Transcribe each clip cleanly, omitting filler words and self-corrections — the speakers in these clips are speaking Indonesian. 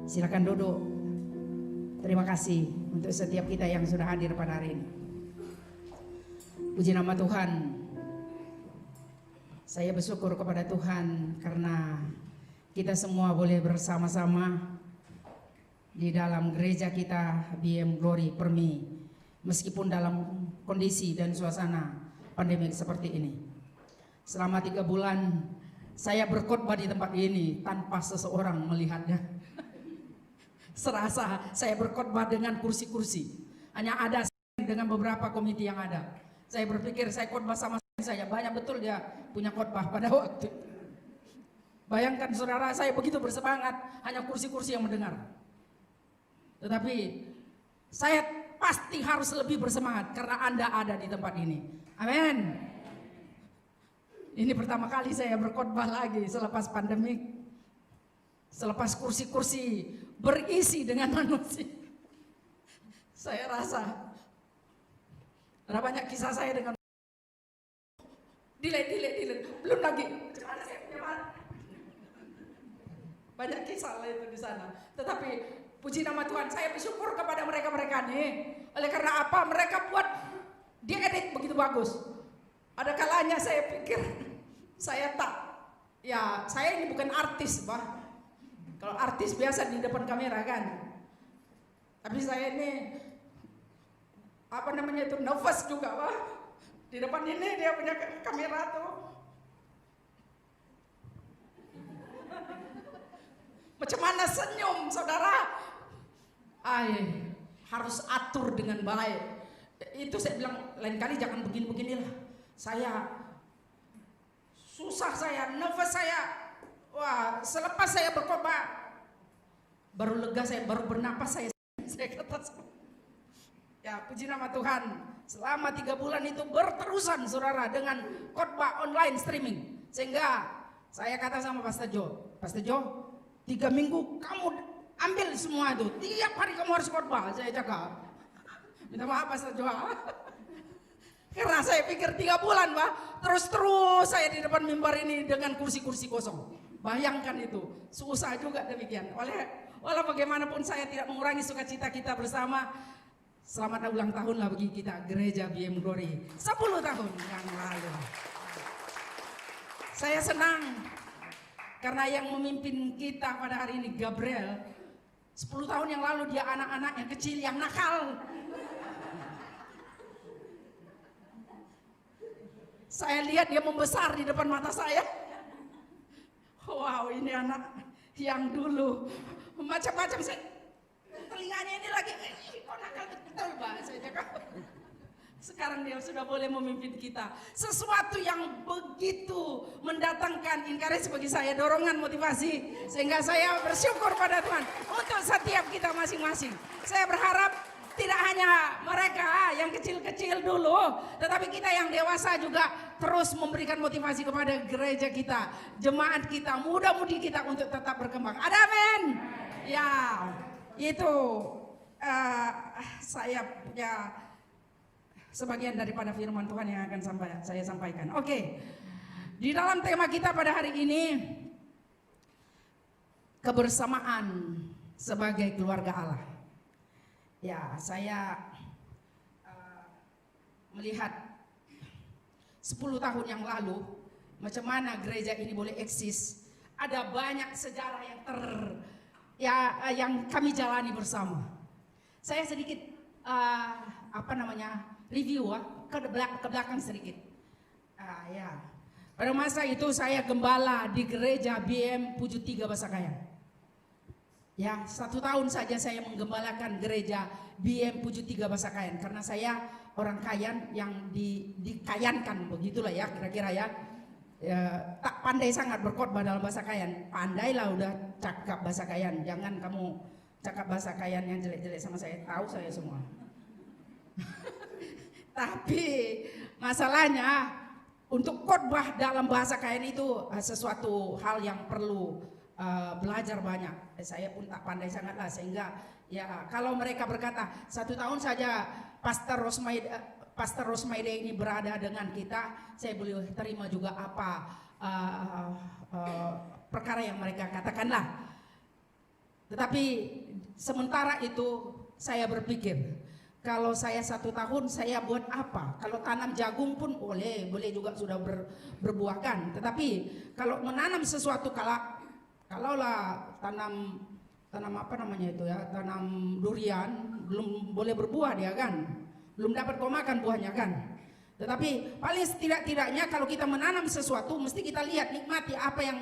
Silakan duduk. Terima kasih untuk setiap kita yang sudah hadir pada hari ini. Puji nama Tuhan. Saya bersyukur kepada Tuhan karena kita semua boleh bersama-sama di dalam gereja kita BM Glory Permi, meskipun dalam kondisi dan suasana pandemik seperti ini. Selama 3 bulan saya berkhotbah di tempat ini tanpa seseorang melihatnya. Serasa saya berkhotbah dengan kursi-kursi, hanya ada dengan beberapa komite yang ada. Saya berpikir saya khotbah sama saya, banyak betul dia punya khotbah pada waktu. Bayangkan saudara, saya begitu bersemangat, hanya kursi-kursi yang mendengar. Tetapi saya pasti harus lebih bersemangat karena Anda ada di tempat ini. Amin. Ini pertama kali saya berkhotbah lagi selepas pandemik. Selepas kursi-kursi berisi dengan manusia. Saya rasa ada banyak kisah saya dengan delay. Belum lagi. Gimana saya punya banyak kisah lah itu di sana. Tetapi puji nama Tuhan, saya bersyukur kepada mereka-mereka nih. Oleh karena apa? Mereka buat dia edit begitu bagus. Ada kalanya saya pikir saya ini bukan artis, Pak. Kalau artis biasa di depan kamera kan. Tapi saya ini nervous juga, Pak. Di depan ini dia punya kamera tuh. Macam mana senyum, saudara? Harus atur dengan baik. Itu saya bilang lain kali jangan begini-beginilah. Saya susah, saya nervous, saya. Wah, selepas saya berkhotbah baru lega, saya baru bernapas, saya kata, ya puji nama Tuhan. Selama 3 bulan itu berterusan saudara dengan khotbah online streaming. Sehingga saya kata sama Pastor Jo, 3 minggu kamu ambil semua itu, tiap hari kamu harus khotbah. Saya cakap, minta maaf Pastor Jo. Karena saya pikir 3 bulan, Pak, terus saya di depan mimbar ini dengan kursi-kursi kosong. Bayangkan itu, susah juga demikian. Walau bagaimanapun saya tidak mengurangi sukacita kita bersama. Selamat ulang tahun lah bagi kita Gereja BM Glory 10 tahun yang lalu. Saya senang karena yang memimpin kita pada hari ini Gabriel. 10 tahun yang lalu dia anak-anak yang kecil yang nakal. Saya lihat dia membesar di depan mata saya. Wow, ini anak yang dulu macam-macam. Telinganya ini lagi, kok nakal betul, Pak. Saya cakap. Sekarang dia sudah boleh memimpin kita. Sesuatu yang begitu mendatangkan encourage bagi saya, dorongan, motivasi. Sehingga saya bersyukur pada Tuhan untuk setiap kita masing-masing. Saya berharap tidak hanya mereka yang kecil-kecil dulu, tetapi kita yang dewasa juga terus memberikan motivasi kepada gereja kita, jemaat kita, muda-mudi kita untuk tetap berkembang. Ada amin? Ya, itu saya punya sebagian daripada firman Tuhan yang akan saya sampaikan. Oke, di dalam tema kita pada hari ini, kebersamaan sebagai keluarga Allah. Ya, saya melihat 10 tahun yang lalu macam mana gereja ini boleh eksis. Ada banyak sejarah yang kami jalani bersama. Saya sedikit review ke belakang sedikit. Pada masa itu saya gembala di gereja BM Puju 3 Basakayan. Ya, 1 tahun saja saya menggembalakan gereja BM Puju 3 Basakayan karena saya orang Kayan yang dikayankan, begitulah ya kira-kira ya. Tak pandai sangat berkhotbah dalam bahasa Kayan. Pandailah udah cakap bahasa Kayan. Jangan kamu cakap bahasa Kayan yang jelek-jelek sama saya, tahu saya semua. Tapi masalahnya untuk khotbah dalam bahasa Kayan itu sesuatu hal yang perlu belajar banyak. Saya pun tak pandai sangat lah, sehingga ya kalau mereka berkata 1 tahun saja Pastor Rosmaide ini berada dengan kita, saya boleh terima juga apa perkara yang mereka katakanlah. Tetapi sementara itu saya berpikir, kalau saya 1 tahun saya buat apa? Kalau tanam jagung pun boleh juga sudah berbuahkan. Tetapi kalau menanam sesuatu, kalaulah tanam apa namanya itu ya, tanam durian, belum boleh berbuah dia kan, belum dapat kau makan buahnya kan. Tetapi paling setidak-tidaknya kalau kita menanam sesuatu, mesti kita lihat, nikmati apa yang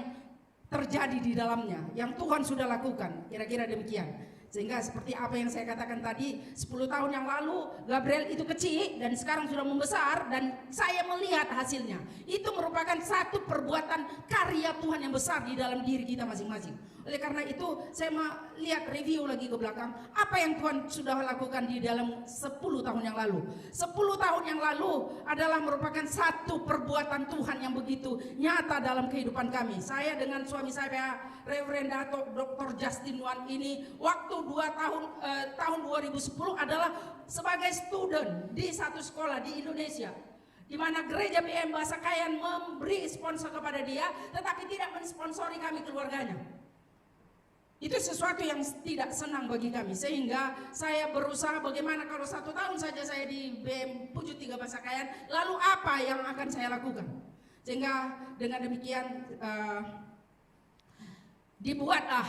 terjadi di dalamnya, yang Tuhan sudah lakukan, kira-kira demikian. Sehingga seperti apa yang saya katakan tadi, 10 tahun yang lalu Gabriel itu kecil dan sekarang sudah membesar, dan saya melihat hasilnya. Itu merupakan satu perbuatan karya Tuhan yang besar di dalam diri kita masing-masing. Oleh karena itu saya melihat review lagi ke belakang, apa yang Tuhan sudah lakukan di dalam 10 tahun yang lalu. 10 tahun yang lalu adalah merupakan satu perbuatan Tuhan yang begitu nyata dalam kehidupan kami. Saya dengan suami saya, Reverend Dato Dr. Justin Wan ini, waktu 2 tahun tahun 2010 adalah sebagai student di satu sekolah di Indonesia, di mana gereja BM Bahasa Kayan memberi sponsor kepada dia, tetapi tidak mensponsori kami keluarganya. Itu sesuatu yang tidak senang bagi kami, sehingga saya berusaha bagaimana kalau 1 tahun saja saya di BM Puju 3 Bahasa Kayan, lalu apa yang akan saya lakukan? Sehingga dengan demikian dibuatlah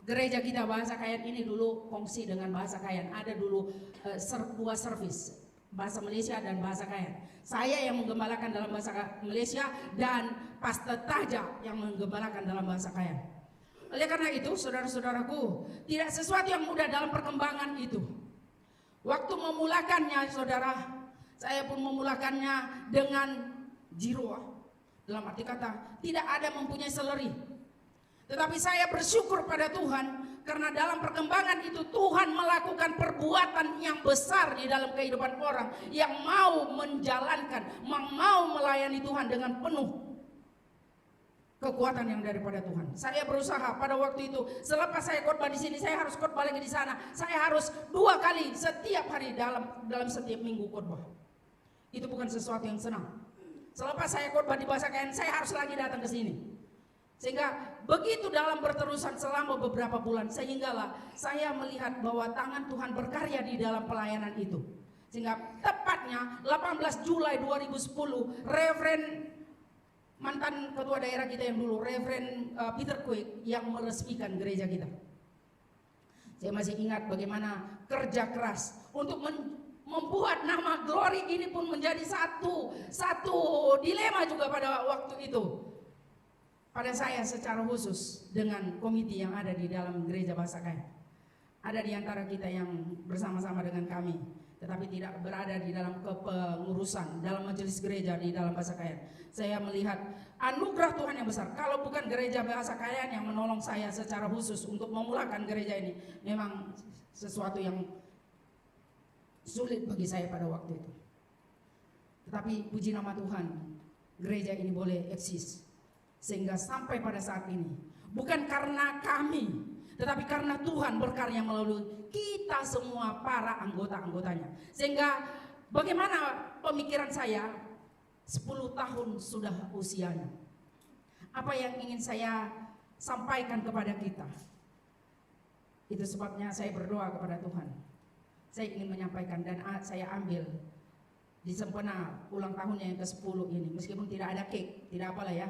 gereja kita Bahasa Kayan ini dulu kongsi dengan Bahasa Kayan. Ada dulu 2 servis, Bahasa Malaysia dan Bahasa Kayan. Saya yang menggembalakan dalam Bahasa Malaysia dan Pastor Taja yang menggembalakan dalam Bahasa Kayan. Oleh karena itu, saudara-saudaraku, tidak sesuatu yang mudah dalam perkembangan itu. Waktu memulakannya, saudara, saya pun memulakannya dengan jiwa. Dalam arti kata, tidak ada mempunyai seleri. Tetapi saya bersyukur pada Tuhan, karena dalam perkembangan itu Tuhan melakukan perbuatan yang besar di dalam kehidupan orang yang mau menjalankan, mau melayani Tuhan dengan penuh kekuatan yang daripada Tuhan. Saya berusaha pada waktu itu, selepas saya khotbah di sini, saya harus khotbah lagi di sana. Saya harus 2 kali setiap hari dalam setiap minggu khotbah. Itu bukan sesuatu yang senang. Selepas saya khotbah di Bahasa Kayan, saya harus lagi datang ke sini. Sehingga begitu dalam berterusan selama beberapa bulan, sehinggalah saya melihat bahwa tangan Tuhan berkarya di dalam pelayanan itu. Sehingga tepatnya 18 Juli 2010, Reverend mantan ketua daerah kita yang dulu, Reverend Peter Quick, yang meresmikan gereja kita. Saya masih ingat bagaimana kerja keras untuk membuat nama Glory ini pun menjadi satu dilema juga pada waktu itu. Pada saya secara khusus dengan komite yang ada di dalam gereja Bahasa Kayan. Ada di antara kita yang bersama-sama dengan kami, tetapi tidak berada di dalam kepengurusan dalam majelis gereja di dalam Bahasa Kayan. Saya melihat anugerah Tuhan yang besar. Kalau bukan gereja Bahasa Kayan yang menolong saya secara khusus untuk memulakan gereja ini, memang sesuatu yang sulit bagi saya pada waktu itu. Tetapi puji nama Tuhan, gereja ini boleh eksis sehingga sampai pada saat ini. Bukan karena kami, tetapi karena Tuhan berkarya melalui kita semua para anggota-anggotanya. Sehingga bagaimana pemikiran saya, 10 tahun sudah usianya. Apa yang ingin saya sampaikan kepada kita? Itu sebabnya saya berdoa kepada Tuhan. Saya ingin menyampaikan dan saya ambil di sempena ulang tahunnya yang ke-10 ini. Meskipun tidak ada cake, tidak apalah ya.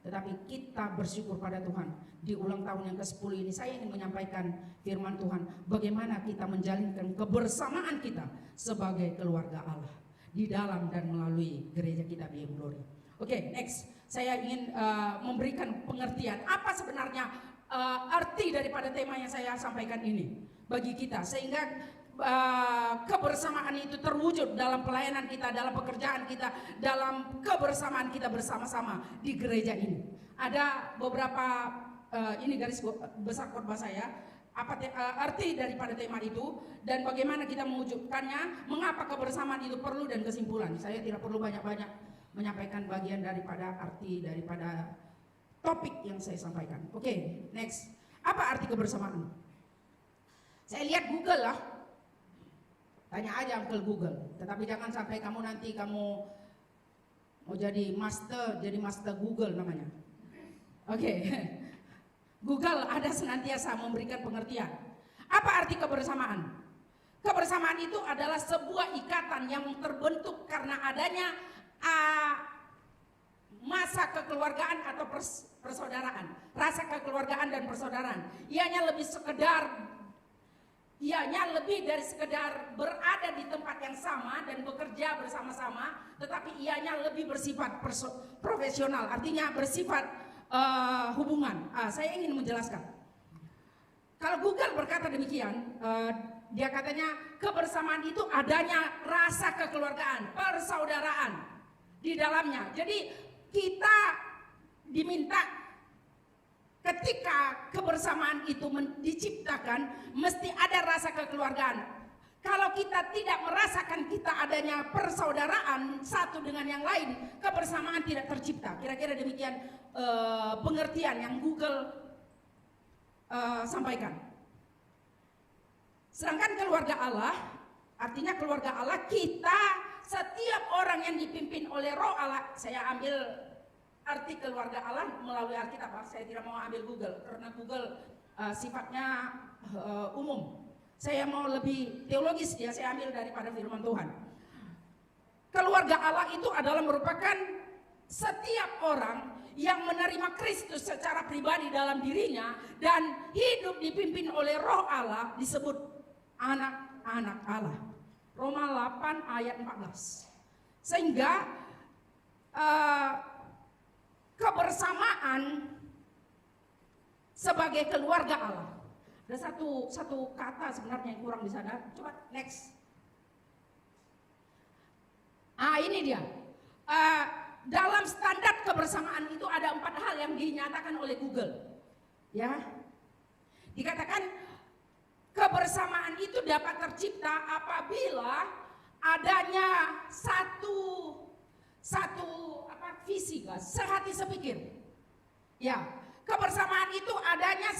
Tetapi kita bersyukur pada Tuhan. Di ulang tahun yang ke-10 ini saya ingin menyampaikan firman Tuhan. Bagaimana kita menjalinkan kebersamaan kita sebagai keluarga Allah di dalam dan melalui gereja kita BM Glory. Oke, next. Saya ingin memberikan pengertian apa sebenarnya arti daripada tema yang saya sampaikan ini bagi kita. Sehingga kebersamaan itu terwujud dalam pelayanan kita, dalam pekerjaan kita, dalam kebersamaan kita bersama-sama di gereja ini. Ada beberapa ini garis besar khotbah saya, apa arti daripada tema itu dan bagaimana kita mewujudkannya, mengapa kebersamaan itu perlu dan kesimpulan. Saya tidak perlu banyak-banyak menyampaikan bagian daripada arti daripada topik yang saya sampaikan. Oke, next. Apa arti kebersamaan? Saya lihat Google lah. Tanya aja Uncle Google. Tetapi jangan sampai kamu nanti mau jadi master Google namanya. Oke. Google ada senantiasa memberikan pengertian. Apa arti kebersamaan? Kebersamaan itu adalah sebuah ikatan yang terbentuk karena adanya masa kekeluargaan atau persaudaraan, rasa kekeluargaan dan persaudaraan. Ianya lebih dari sekedar berada di tempat yang sama dan bekerja bersama-sama, tetapi ianya lebih bersifat profesional, artinya bersifat hubungan. Saya ingin menjelaskan. Kalau Google berkata demikian, dia katanya kebersamaan itu adanya rasa kekeluargaan, persaudaraan di dalamnya. Jadi kita diminta ketika kebersamaan itu diciptakan, mesti ada rasa kekeluargaan. Kalau kita tidak merasakan kita adanya persaudaraan satu dengan yang lain, kebersamaan tidak tercipta. Kira-kira demikian pengertian yang Google sampaikan. Sedangkan keluarga Allah, artinya keluarga Allah, kita setiap orang yang dipimpin oleh Roh Allah. Saya ambil arti keluarga Allah melalui Alkitab. Saya tidak mau ambil Google karena Google sifatnya umum. Saya mau lebih teologis ya, saya ambil daripada firman Tuhan. Keluarga Allah itu adalah merupakan setiap orang yang menerima Kristus secara pribadi dalam dirinya dan hidup dipimpin oleh Roh Allah, disebut anak-anak Allah. Roma 8 ayat 14. Sehingga kebersamaan sebagai keluarga Allah. Ada satu kata sebenarnya yang kurang di sana. Coba next. Ini dia. Dalam standar kebersamaan itu ada 4 hal yang dinyatakan oleh Google. Ya. Dikatakan kebersamaan itu dapat tercipta apabila adanya satu visi, sehati sepikir. Ya, kebersamaan itu adanya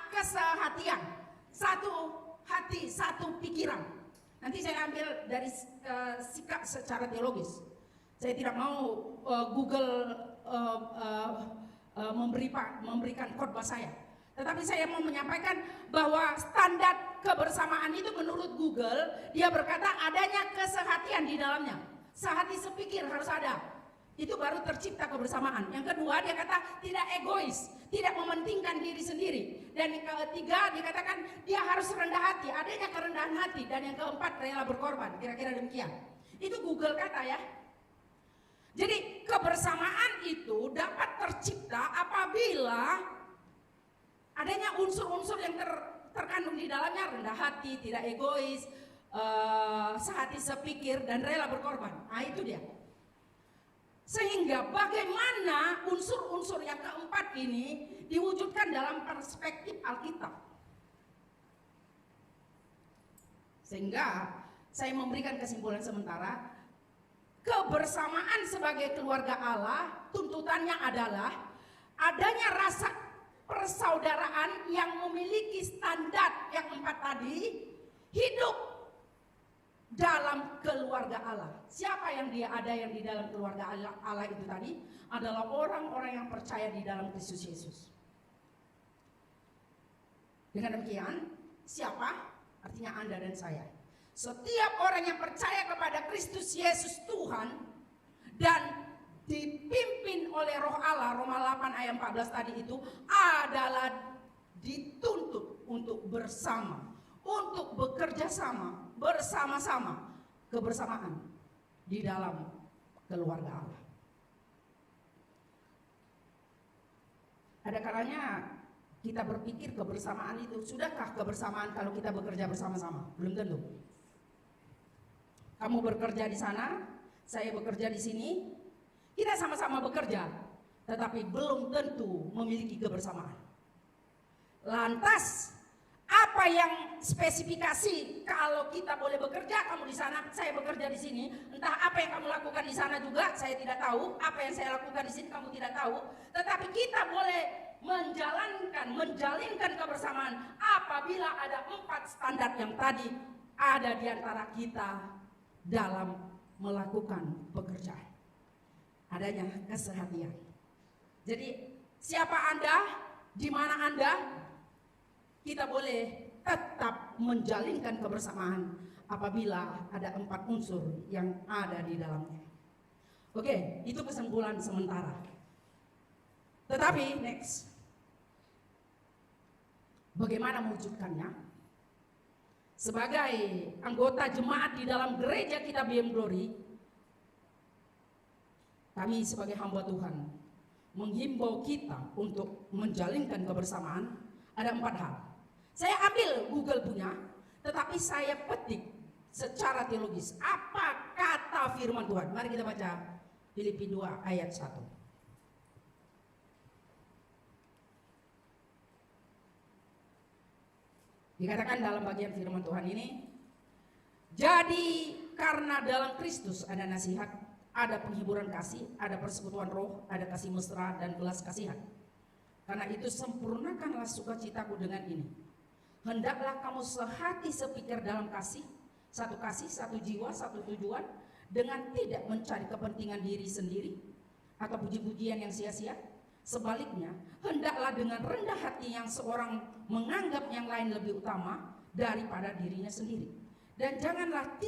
kesehatian, satu hati, satu pikiran. Nanti saya ambil dari sikap secara teologis. Saya tidak mau Google memberikan khotbah saya. Tetapi saya mau menyampaikan bahwa standar kebersamaan itu menurut Google, dia berkata adanya kesehatian di dalamnya. Sehati sepikir harus ada. Itu baru tercipta kebersamaan. Yang kedua, dia kata tidak egois, tidak mementingkan diri sendiri. Dan yang ketiga, dikatakan dia harus rendah hati, adanya kerendahan hati. Dan yang keempat, rela berkorban. Kira-kira demikian. Itu Google kata ya. Jadi kebersamaan itu dapat tercipta apabila adanya unsur-unsur yang terkandung di dalamnya, rendah hati, tidak egois, sehati sepikir, dan rela berkorban. Nah itu dia. Sehingga bagaimana unsur-unsur yang keempat ini diwujudkan dalam perspektif Alkitab. Sehingga saya memberikan kesimpulan sementara, kebersamaan sebagai keluarga Allah, tuntutannya adalah adanya rasa persaudaraan yang memiliki standar yang 4 tadi, hidup dalam keluarga Allah. Siapa yang ada yang di dalam keluarga Allah itu tadi? Adalah orang-orang yang percaya di dalam Kristus Yesus. Dengan demikian, siapa? Artinya Anda dan saya. Setiap orang yang percaya kepada Kristus Yesus Tuhan dan dipimpin oleh Roh Allah, Roma 8 ayat 14 tadi itu adalah dituntut untuk bersama, untuk bekerja sama, bersama-sama, kebersamaan di dalam keluarga Allah. Ada kalanya kita berpikir kebersamaan itu, sudahkah kebersamaan kalau kita bekerja bersama-sama? Belum tentu. Kamu bekerja di sana, saya bekerja di sini. Kita sama-sama bekerja, tetapi belum tentu memiliki kebersamaan. Lantas, apa yang spesifikasi kalau kita boleh bekerja, kamu di sana, saya bekerja di sini. Entah apa yang kamu lakukan di sana juga, saya tidak tahu. Apa yang saya lakukan di sini, kamu tidak tahu. Tetapi kita boleh menjalinkan kebersamaan apabila ada 4 standar yang tadi ada di antara kita dalam melakukan pekerjaan. Adanya kesehatian. Jadi siapa Anda? di mana Anda kita boleh tetap menjalinkan kebersamaan apabila ada 4 unsur yang ada di dalamnya. Oke, itu kesimpulan sementara. Tetapi next, bagaimana mewujudkannya? Sebagai anggota jemaat di dalam gereja kita BM Glory, kami sebagai hamba Tuhan menghimbau kita untuk menjalinkan kebersamaan. Ada 4 hal. Saya ambil Google punya, tetapi saya petik secara teologis apa kata firman Tuhan. Mari kita baca Filipi 2 ayat 1. Dikatakan dalam bagian firman Tuhan ini, jadi karena dalam Kristus ada nasihat, ada penghiburan kasih, ada persekutuan roh, ada kasih mesra dan belas kasihan. Karena itu sempurnakanlah sukacitaku dengan ini. Hendaklah kamu sehati sepikir dalam kasih, satu jiwa, satu tujuan, dengan tidak mencari kepentingan diri sendiri atau puji-pujian yang sia-sia. Sebaliknya, hendaklah dengan rendah hati yang seorang menganggap yang lain lebih utama daripada dirinya sendiri. Dan janganlah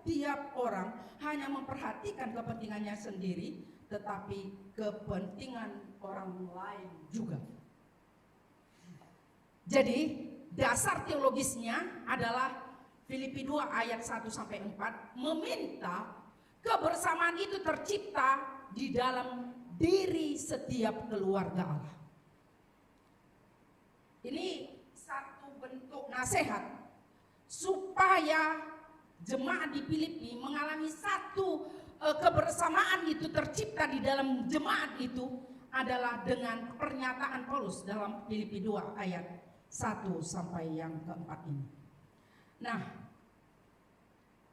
tiap orang hanya memperhatikan kepentingannya sendiri, tetapi kepentingan orang lain juga. Jadi, dasar teologisnya adalah Filipi 2 ayat 1-4 meminta kebersamaan itu tercipta di dalam diri setiap keluarga Allah. Ini satu bentuk nasihat supaya jemaat di Filipi mengalami satu kebersamaan itu tercipta di dalam jemaat itu adalah dengan pernyataan Paulus dalam Filipi 2 ayat 1 sampai yang keempat ini. Nah,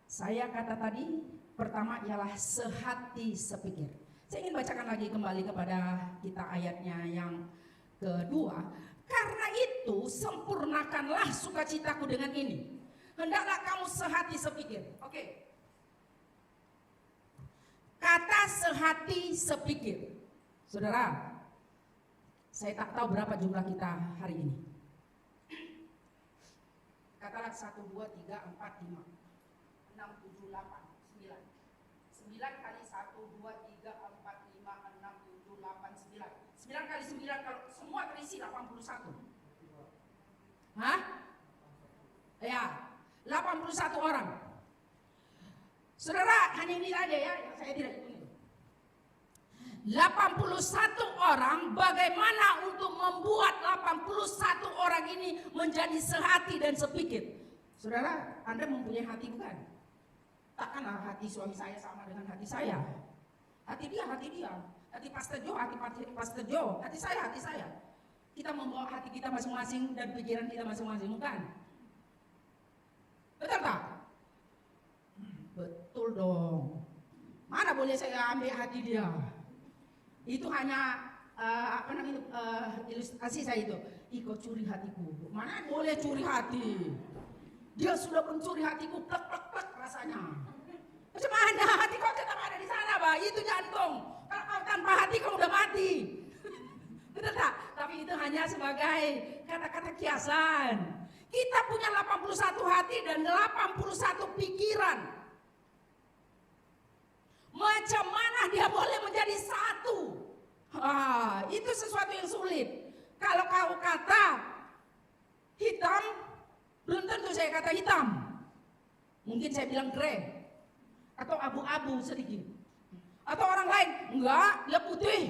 saya kata tadi pertama ialah sehati sepikir. Saya ingin bacakan lagi kembali kepada kita ayatnya yang kedua. Karena itu sempurnakanlah sukacitaku dengan ini. Hendaklah kamu sehati sepikir. Oke. Kata sehati sepikir. Saudara, saya tak tahu berapa jumlah kita hari ini. Katalah 1, 2, 3, 4, 5, 6, 7, 8, 9. 9 kali 1, 2, 3, 4, 5, 6, 7, 8, 9. 9 kali 9 kalau semua terisi 81. Hah? Ya, 81 orang. Saudara, hanya ini aja ya, saya tidak hitung itu. 81 orang, bagaimana untuk membuat 81 orang ini menjadi sehati dan sepikir? Saudara, Anda mempunyai hati bukan? Takkanlah hati suami saya sama dengan hati saya. Hati dia. Hati Pastor Joe, hati saya. Kita membawa hati kita masing-masing dan pikiran kita masing-masing, bukan? Betul tak? Betul dong. Mana boleh saya ambil hati dia? Itu hanya ilustrasi saya itu. Kau curi hatiku. Mana boleh curi hati? Dia sudah mencuri hatiku, plek rasanya. Macam mana hati kau tetap ada di sana, Pak? Itu jantung. Kalau kau tanpa hati kau udah mati. Betul tak? Tapi itu hanya sebagai kata-kata kiasan. Kita punya 81 hati dan 81 pikiran. Macam mana dia boleh menjadi satu? Itu sesuatu yang sulit. Kalau kau kata hitam, belum tentu saya kata hitam. Mungkin saya bilang grey atau abu-abu sedikit. Atau orang lain, enggak, dia putih.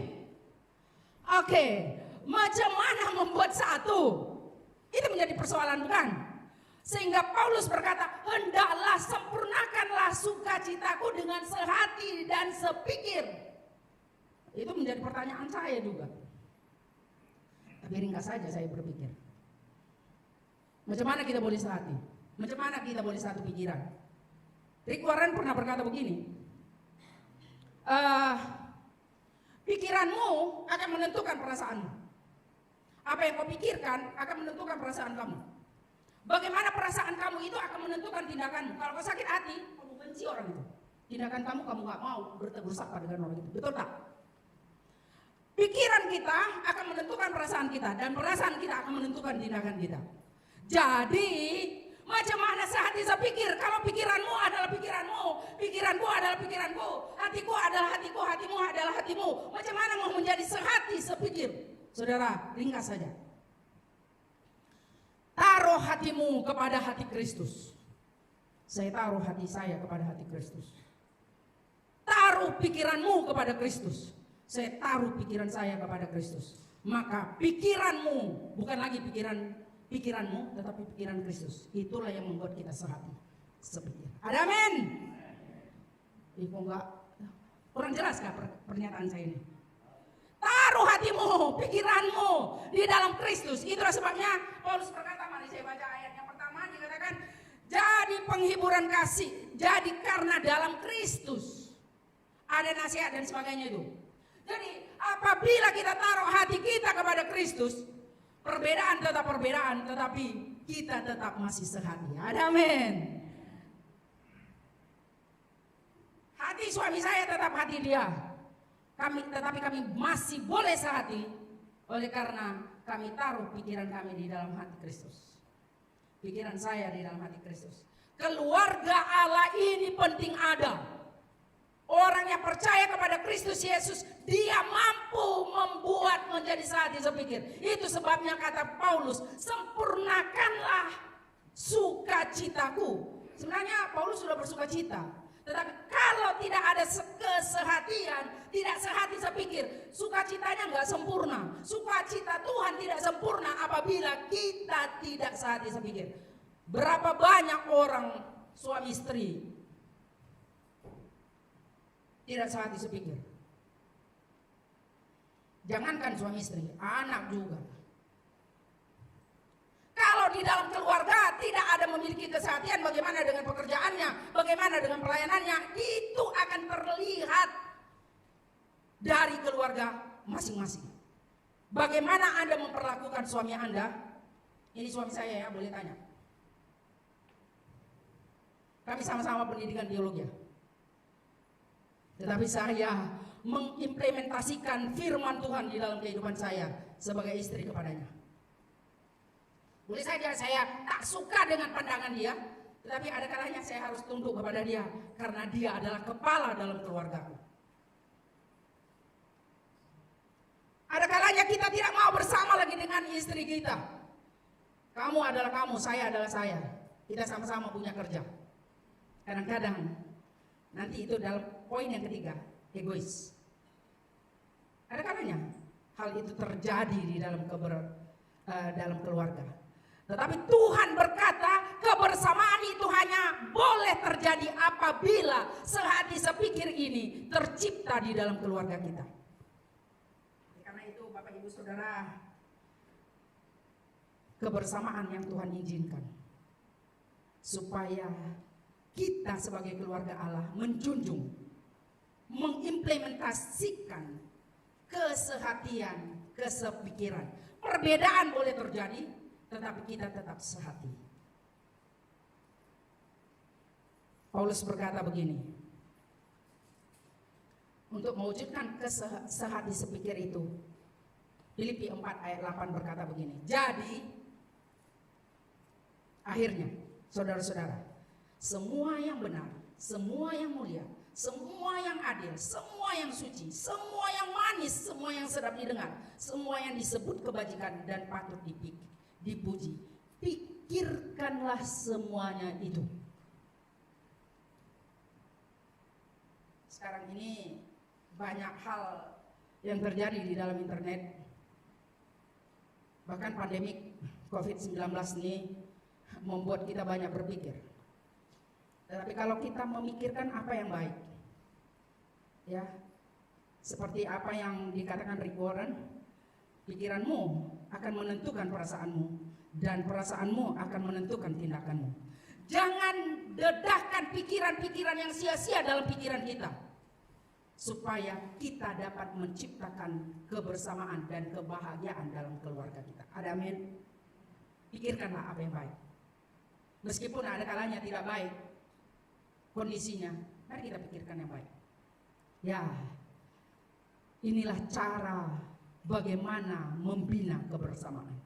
Oke, macam mana membuat satu? Itu menjadi persoalan, bukan? Sehingga Paulus berkata, hendaklah sempurnakanlah sukacitaku dengan sehati dan sepikir. Itu menjadi pertanyaan saya juga. Tapi ringkas saja saya berpikir. Macam mana kita boleh sehati? Macam mana kita boleh satu pikiran? Rick Warren pernah berkata begini, pikiranmu akan menentukan perasaanmu. Apa yang kau pikirkan akan menentukan perasaan kamu. Bagaimana perasaan kamu itu akan menentukan tindakanmu. Kalau kau sakit hati, kamu benci orang itu. Tindakan kamu gak mau bertegur sapa dengan orang itu. Betul tak? Pikiran kita akan menentukan perasaan kita, dan perasaan kita akan menentukan tindakan kita. Jadi macam mana sehati sepikir? Kalau pikiranmu adalah pikiranmu, pikiranku adalah pikiranku, hatiku adalah hatiku, hatimu adalah hatimu. Macam mana mau menjadi sehati sepikir? Saudara, ringkas saja. Taruh hatimu kepada hati Kristus. Saya taruh hati saya kepada hati Kristus. Taruh pikiranmu kepada Kristus. Saya taruh pikiran saya kepada Kristus. Maka pikiranmu bukan lagi pikiranmu, tetapi pikiran Kristus. Itulah yang membuat kita sehati sepikir. Ada amin. Kok enggak kurang jelas kah pernyataan saya ini? Taruh hatimu, pikiranmu di dalam Kristus. Itulah sebabnya Paulus berkata, mari saya baca ayat yang pertama, dikatakan, jadi penghiburan kasih, jadi karena dalam Kristus. Ada nasihat dan sebagainya itu. Jadi apabila kita taruh hati kita kepada Kristus, perbedaan tetap perbedaan, tetapi kita tetap masih sehati. Ada amin. Hati suami saya tetap hati dia. Tetapi kami masih boleh sehati oleh karena kami taruh pikiran kami di dalam hati Kristus. Pikiran saya di dalam hati Kristus. Keluarga Allah ini penting ada. Orang yang percaya kepada Kristus Yesus, dia mampu membuat menjadi sehati sepikir. Itu sebabnya kata Paulus, sempurnakanlah sukacitaku. Sebenarnya Paulus sudah bersuka cita. Tetapi kalau tidak ada kesehatian, tidak sehati sepikir, sukacitanya nggak sempurna. Sukacita Tuhan tidak sempurna apabila kita tidak sehati sepikir. Berapa banyak orang suami istri tidak sehati sepikir. Jangankan suami istri, anak juga. Kalau di dalam keluarga tidak ada memiliki kesehatian, bagaimana dengan pekerjaannya, bagaimana dengan pelayanannya, itu akan terlihat dari keluarga masing-masing. Bagaimana Anda memperlakukan suami Anda? Ini suami saya ya, boleh tanya. Kami sama-sama pendidikan teologi. Tetapi saya mengimplementasikan firman Tuhan di dalam kehidupan saya sebagai istri kepadanya. Boleh saja saya tak suka dengan pandangan dia, tetapi ada kalanya saya harus tunduk kepada dia karena dia adalah kepala dalam keluargaku. Ada kalanya kita tidak mau bersama lagi dengan istri kita. Kamu adalah kamu, saya adalah saya. Kita sama-sama punya kerja. Kadang-kadang nanti itu dalam poin yang ketiga, egois. Ada kalanya hal itu terjadi di dalam dalam keluarga. Tetapi Tuhan berkata kebersamaan itu hanya boleh terjadi apabila sehati sepikir ini tercipta di dalam keluarga kita. Karena itu Bapak Ibu Saudara, kebersamaan yang Tuhan izinkan supaya kita sebagai keluarga Allah menjunjung, mengimplementasikan kesehatian, kesepikiran. Perbedaan boleh terjadi, tetapi kita tetap sehati. Paulus berkata begini, untuk mewujudkan kesehati sepikir itu, Filipi 4 ayat 8 berkata begini, jadi akhirnya saudara-saudara, semua yang benar, semua yang mulia, semua yang adil, semua yang suci, semua yang manis, semua yang sedap didengar, semua yang disebut kebajikan dan patut dipuji, pikirkanlah semuanya itu. Sekarang ini banyak hal yang terjadi di dalam internet. Bahkan pandemi COVID-19 ini membuat kita banyak berpikir. Tetapi kalau kita memikirkan apa yang baik, ya, seperti apa yang dikatakan Rick Warren, pikiranmu akan menentukan perasaanmu, dan perasaanmu akan menentukan tindakanmu. Jangan dedahkan pikiran-pikiran yang sia-sia dalam pikiran kita, supaya kita dapat menciptakan kebersamaan dan kebahagiaan dalam keluarga kita. Ada amin? Pikirkanlah apa yang baik. Meskipun ada kalanya tidak baik kondisinya, mari kita pikirkan yang baik. Ya, Inilah cara bagaimana membina kebersamaan.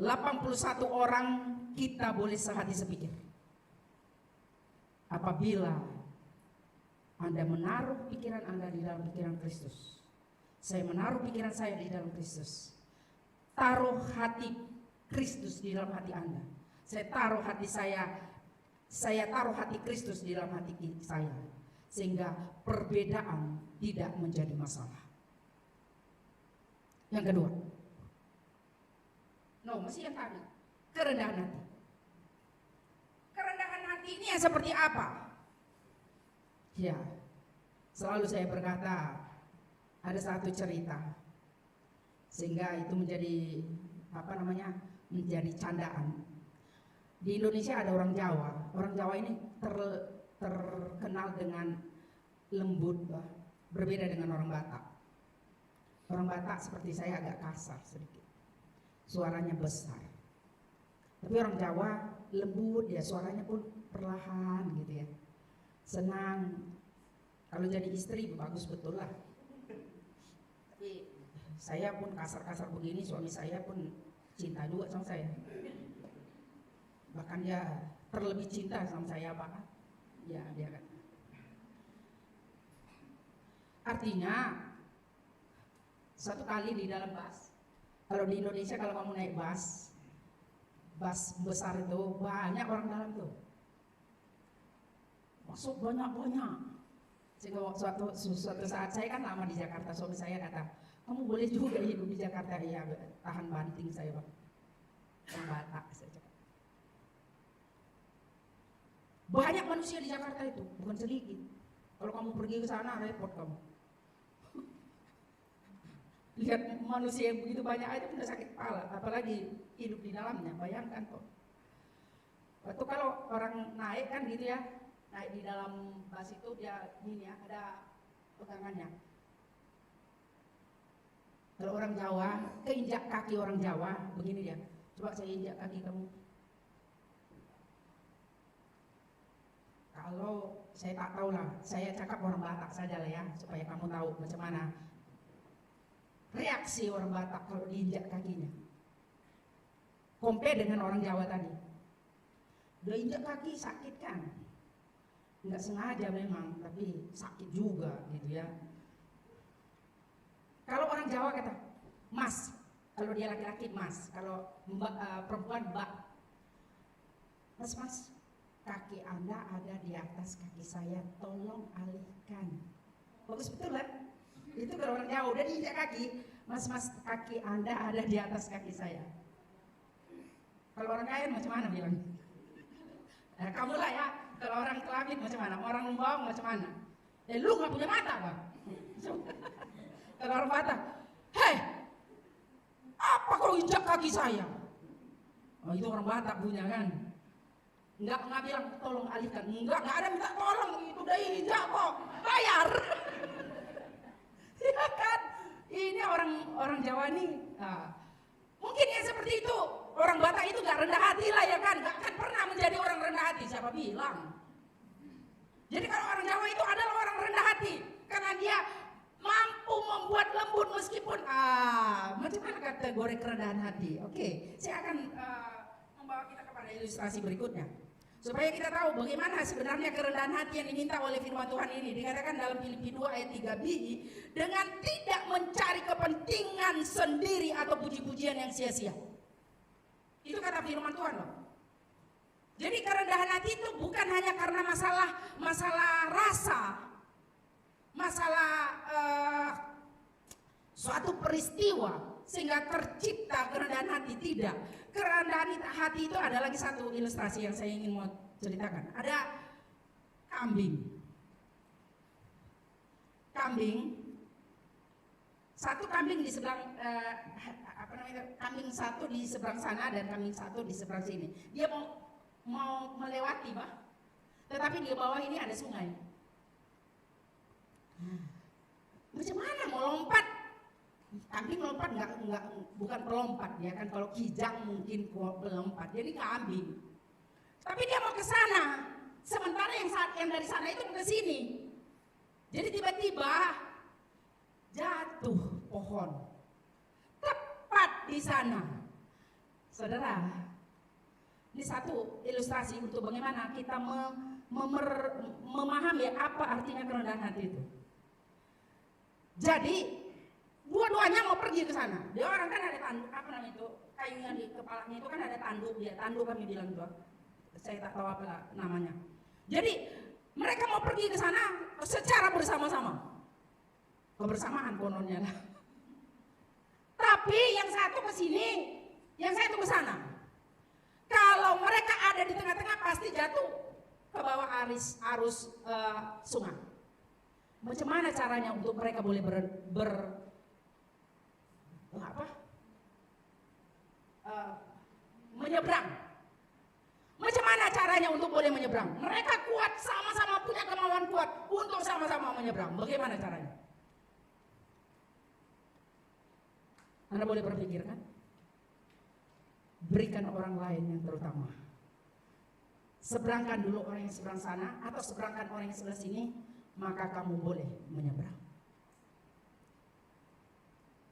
81 orang kita boleh sehati sepikir. Apabila Anda menaruh pikiran Anda di dalam pikiran Kristus, saya menaruh pikiran saya di dalam Kristus. Taruh hati Kristus di dalam hati Anda. Saya taruh hati saya taruh hati Kristus di dalam hati saya. Sehingga perbedaan tidak menjadi masalah. Yang kedua, masih yang tadi, kerendahan hati. Kerendahan hati ini yang seperti apa? Ya, selalu saya berkata, ada satu cerita, sehingga itu menjadi menjadi candaan. Di Indonesia ada orang Jawa ini terkenal dengan lembut, berbeda dengan orang Batak. Orang Batak seperti saya agak kasar sedikit, suaranya besar. Tapi orang Jawa lembut, ya suaranya pun perlahan gitu ya. Senang. Kalau jadi istri bagus betul lah. Tapi saya pun kasar-kasar begini, suami saya pun cinta juga sama saya. Bahkan dia terlebih cinta sama saya, Pak. Ya, dia kan. Artinya satu kali di dalam bus, kalau di Indonesia kalau kamu naik bus besar itu banyak orang dalam tuh, masuk banyak. Sehingga suatu saat saya kan lama di Jakarta, suami saya kata, kamu boleh juga hidup di Jakarta. Ya, tahan banting saya, Pak. Orang Batak saja. Banyak manusia di Jakarta itu, bukan sedikit. Kalau kamu pergi ke sana repot kamu. Lihat manusia yang begitu banyak aja udah sakit kepala, apalagi hidup di dalamnya. Bayangkan kok. Waktu kalau orang naik kan gitu ya, naik di dalam bus itu dia ini ya, ada pegangannya. Kalau orang Jawa, keinjak kaki orang Jawa begini dia. Coba saya injak kaki kamu. Kalau saya tak tahu lah, saya cakap orang Batak saja lah ya, supaya kamu tahu macam mana reaksi orang Batak kalau diinjak kakinya. Compare dengan orang Jawa tadi. Udah injak kaki sakit kan? Nggak sengaja memang, tapi sakit juga gitu ya. Kalau orang Jawa kata, mas. Kalau dia laki-laki mas, kalau perempuan mbak. Mas, kaki Anda ada di atas kaki saya, tolong alihkan. Bagus betul kan? Itu kalau orang Jawa udah diinjak kaki, mas kaki Anda ada di atas kaki saya. Kalau orang kaya macam mana bilang? Nah, kamu lah ya. Kalau orang Kelabit macam mana? Orang Lumbawang macam mana? Lu nggak punya mata, Bang. Kalau orang Batak, hei, apa kau injak kaki saya? Oh, itu orang Batak punya kan? Enggak bilang tolong alihkan. Enggak ada minta tolong, itu udah injak kok. Bayar. Ya kan? Ini orang Jawa nih. Nah, mungkin ya seperti itu. Orang Batak itu gak rendah hati lah ya kan? Gak akan pernah menjadi orang rendah hati. Siapa bilang? Jadi kalau orang Jawa itu adalah orang rendah hati. Karena dia mampu membuat lembut meskipun macam mana kategori kerendahan hati. Oke, saya akan membawa kita kepada ilustrasi berikutnya. Supaya kita tahu bagaimana sebenarnya kerendahan hati yang diminta oleh firman Tuhan ini. Dikatakan dalam Filipi 2 ayat 3b, dengan tidak mencari kepentingan sendiri atau puji-pujian yang sia-sia. Itu kata firman Tuhan loh. Jadi kerendahan hati itu bukan hanya karena masalah rasa, masalah suatu peristiwa sehingga tercipta kerendahan hati, tidak. Kerendahan hati itu ada lagi satu ilustrasi yang saya ingin mau ceritakan. Ada kambing. Satu kambing di sebelah kambing satu di seberang sana dan kambing satu di seberang sini. Dia mau melewati, Pak. Tetapi di bawah ini ada sungai. Macam mana mau lompat? Kambing lompat bukan pelompat ya kan, kalau kijang mungkin pelompat. Jadi kambing. Tapi dia mau ke sana. Sementara yang dari sana itu ke sini. Jadi tiba-tiba jatuh pohon. Tepat di sana. Saudara, ini satu ilustrasi untuk bagaimana kita memahami apa artinya kerendahan hati itu. Jadi dua-duanya mau pergi ke sana. Dia orang kan ada tanduk, apa namanya itu, kayunya di kepalanya itu kan ada tanduk, dia tanduk kami bilang itu. Saya tak tahu apa namanya. Jadi mereka mau pergi ke sana secara bersama-sama. Kebersamaan kononnya lah. Tapi yang satu ke sini, yang satu ke sana. Kalau mereka ada di tengah-tengah pasti jatuh ke bawah arus sungai. Macam mana caranya untuk mereka boleh menyeberang? Macam mana caranya untuk boleh menyeberang? Mereka kuat, sama-sama punya kemauan kuat untuk sama-sama menyeberang. Bagaimana caranya? Anda boleh berpikir kan? Berikan orang lain yang terutama. Seberangkan dulu orang yang seberang sana atau seberangkan orang yang sebelah sini, maka kamu boleh menyeberang.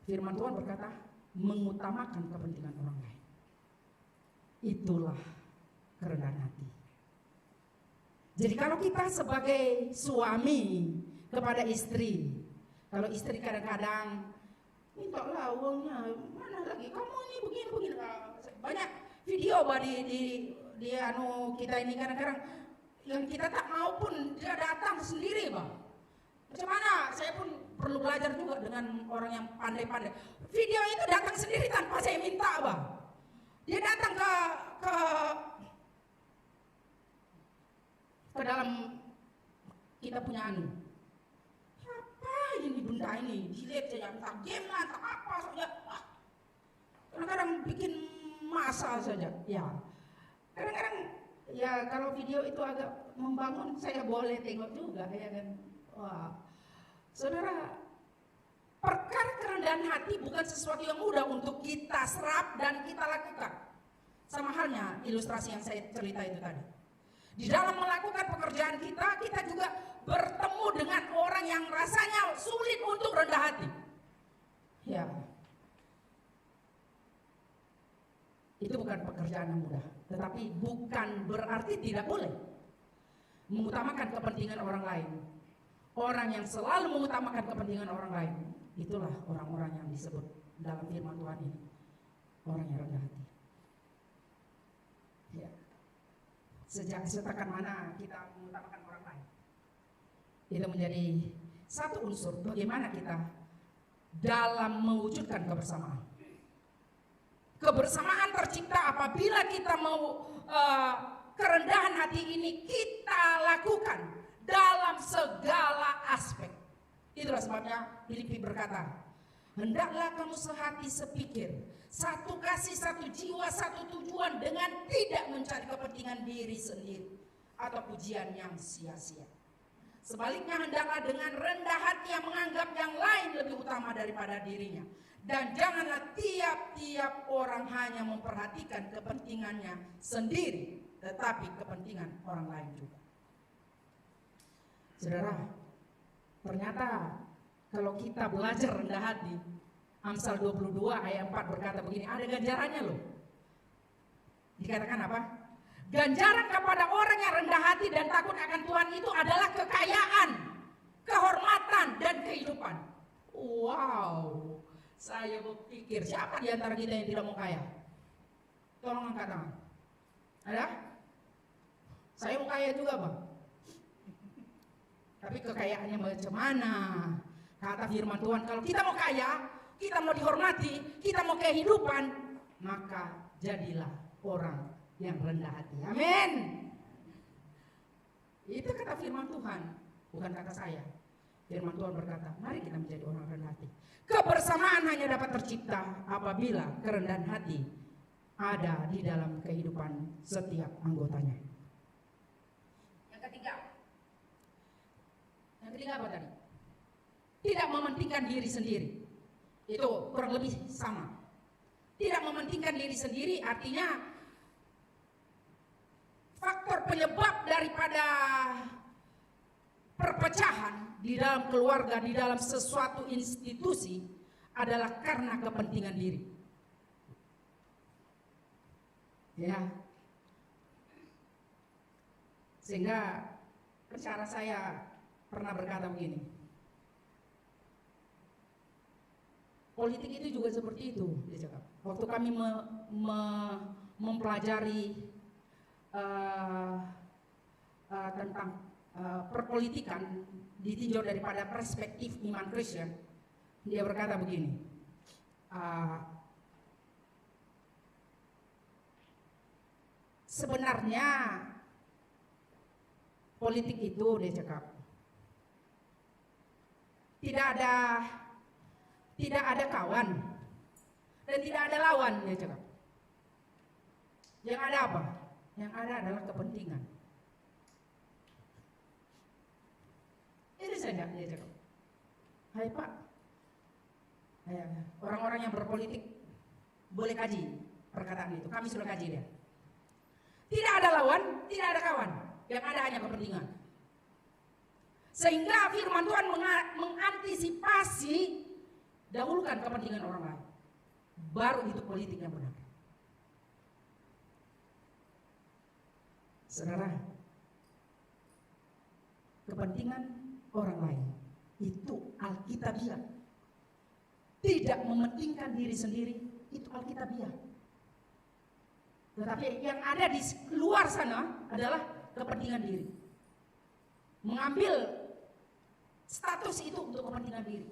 Firman Tuhan berkata, mengutamakan kepentingan orang lain. Itulah kerendahan hati. Jadi kalau kita sebagai suami kepada istri, kalau istri kadang-kadang mintalah uangnya, mana lagi kamu ini begini. Banyak video di kita ini kadang-kadang yang kita tak mau pun dia datang sendiri, Bang. Macam mana? Saya pun perlu belajar juga dengan orang yang pandai-pandai. Video itu datang sendiri tanpa saya minta, Bang. Dia datang ke dalam kita punya apa ini benda ini? Dilihat saja, entah game lah, entah apa saja. Kadang-kadang bikin masa saja. Ya, kadang-kadang ya kalau video itu agak membangun, saya boleh tengok juga, ya kan. Wah, saudara, perkara kerendahan hati bukan sesuatu yang mudah untuk kita serap dan kita lakukan. Sama halnya ilustrasi yang saya cerita itu tadi. Di dalam melakukan pekerjaan kita juga bertemu dengan orang yang rasanya sulit untuk rendah hati. Ya, itu bukan pekerjaan yang mudah, tetapi bukan berarti tidak boleh mengutamakan kepentingan orang lain. Orang yang selalu mengutamakan kepentingan orang lain, itulah orang-orang yang disebut dalam firman Tuhan ini, orang yang rendah hati. Ya. Setakat mana kita mengutamakan orang lain, itu menjadi satu unsur bagaimana kita dalam mewujudkan kebersamaan. Kebersamaan tercipta apabila kita mau kerendahan hati ini kita lakukan dalam segala aspek. Itulah sebabnya Filipi berkata, hendaklah kamu sehati sepikir, satu kasih, satu jiwa, satu tujuan, dengan tidak mencari kepentingan diri sendiri atau pujian yang sia-sia. Sebaliknya hendaklah dengan rendah hati yang menganggap yang lain lebih utama daripada dirinya. Dan janganlah tiap-tiap orang hanya memperhatikan kepentingannya sendiri, tetapi kepentingan orang lain juga. Saudara, ternyata kalau kita belajar rendah hati, Amsal 22 ayat 4 berkata begini, ada ganjarannya loh. Dikatakan apa? Ganjaran kepada orang yang rendah hati dan takut akan Tuhan itu adalah kekayaan, kehormatan, dan kehidupan. Wow, saya berpikir siapa di antara kita yang tidak mau kaya? Tolong angkat tangan. Ada? Saya mau kaya juga, Bang. Tapi kekayaannya macam mana? Kata firman Tuhan, kalau kita mau kaya, kita mau dihormati, kita mau kehidupan, maka jadilah orang yang rendah hati. Amin. Itu kata firman Tuhan, bukan kata saya. Firman Tuhan berkata, mari kita menjadi orang rendah hati. Kebersamaan hanya dapat tercipta apabila kerendahan hati ada di dalam kehidupan setiap anggotanya. Yang ketiga apa tadi? Tidak mementingkan diri sendiri. Itu kurang lebih sama. Tidak mementingkan diri sendiri artinya faktor penyebab daripada perpecahan perpecahan di dalam keluarga, di dalam sesuatu institusi adalah karena kepentingan diri. Ya. Sehingga pencara saya pernah berkata begini, politik itu juga seperti itu, dia cakap. Waktu kami mempelajari tentang perpolitikan ditinjau daripada perspektif iman Kristen, dia berkata begini, sebenarnya politik itu, dia cakap, tidak ada kawan dan tidak ada lawan, dia cakap. Yang ada apa? Yang ada adalah kepentingan. Itu saja, dia cakap. Hai Pak, orang-orang yang berpolitik boleh kaji perkataan itu. Kami sudah kaji dia. Tidak ada lawan, tidak ada kawan. Yang ada hanya kepentingan. Sehingga firman Tuhan mengantisipasi, dahulukan kepentingan orang lain, baru itu politik yang benar. Saudara, kepentingan orang lain itu alkitabiah. Tidak mementingkan diri sendiri, itu alkitabiah. Tetapi yang ada di luar sana adalah kepentingan diri. Mengambil status itu untuk kepentingan diri.